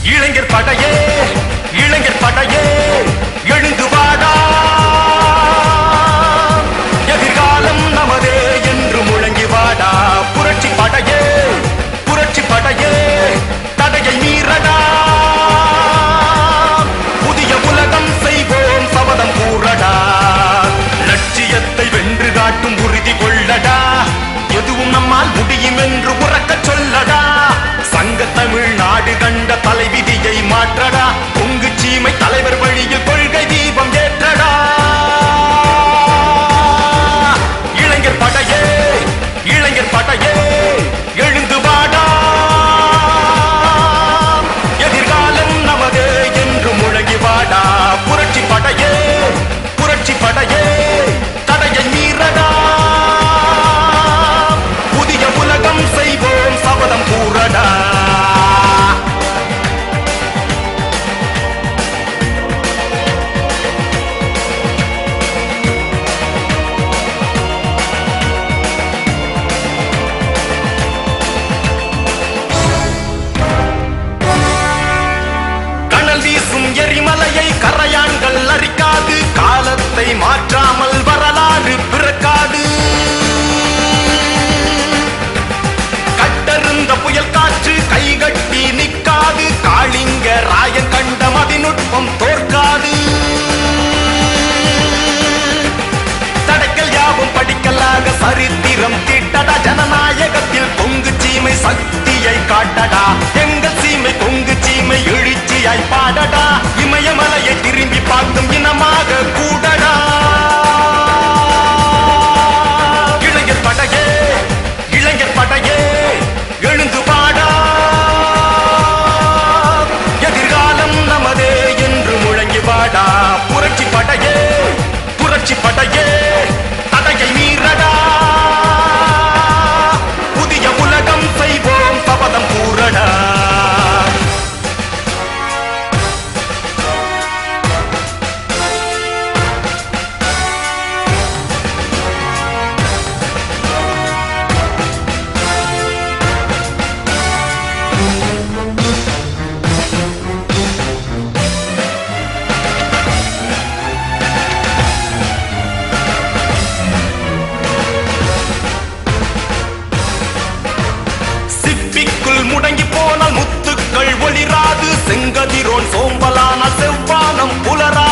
இளைஞர் படையே இளைஞர் படையே எழுந்து வாடா எதிர்காலம் நமதே என்று முழங்கி வாடா புரட்சி படையே தடையை மீறடா புதிய உலகம் செய்வோம் சபதம் கூறடா லட்சியத்தை வென்று காட்டும் உறுதி கொள்ளடா எதுவும் நம்மால் முடியும் என்று உறக்க சொல்லடா சங்க தமிழ்நாடு கண்ட தலைவிதியை மாற்றடா பொங்கு சீமை தலைவர் வழியில் கொள்கை தீபம் ஏற்றடா இளைஞர் படையே எழுந்து வாடா எதிர்காலம் நமதே என்று முழங்கி வாடா புரட்சி படையே தடையை மீறடா புதிய உலகம் செய்வோம் சபதம் கூறடா எரிமலையை கரையான்கள் அரிக்காது காலத்தை மாற்றாமல் வரலாறு பிறக்காது கட்டருந்த புயல் காற்று கைகட்டி நிற்காது காளிங்க ராயன் கண்ட மதிநுட்பம் தோற்காது தடைகள் யாவும் படிக்கலாக சரித்திரம் தீட்டடா ஜனநாயகத்தில் பொங்கு சீமை சக்தியை காட்டடா எங்கள் சீமை பொங்கு சீமை எழுச்சியாய் பாடடா இமயமலையை திரும்பி பார்க்கும் இனமாக கூடடா இளைஞர் படையே எழுந்து பாடா எதிர்காலம் நமதே என்று முழங்கி வாடா புரட்சி படையே தடையை மீறடா புதிய உலகம் செய்வோம் சபதம் கூறடா முடங்கி போனால் முத்துக்கள் ஒளிராது செங்கதிரோன் சோம்பலான செவ்வானம் புலரா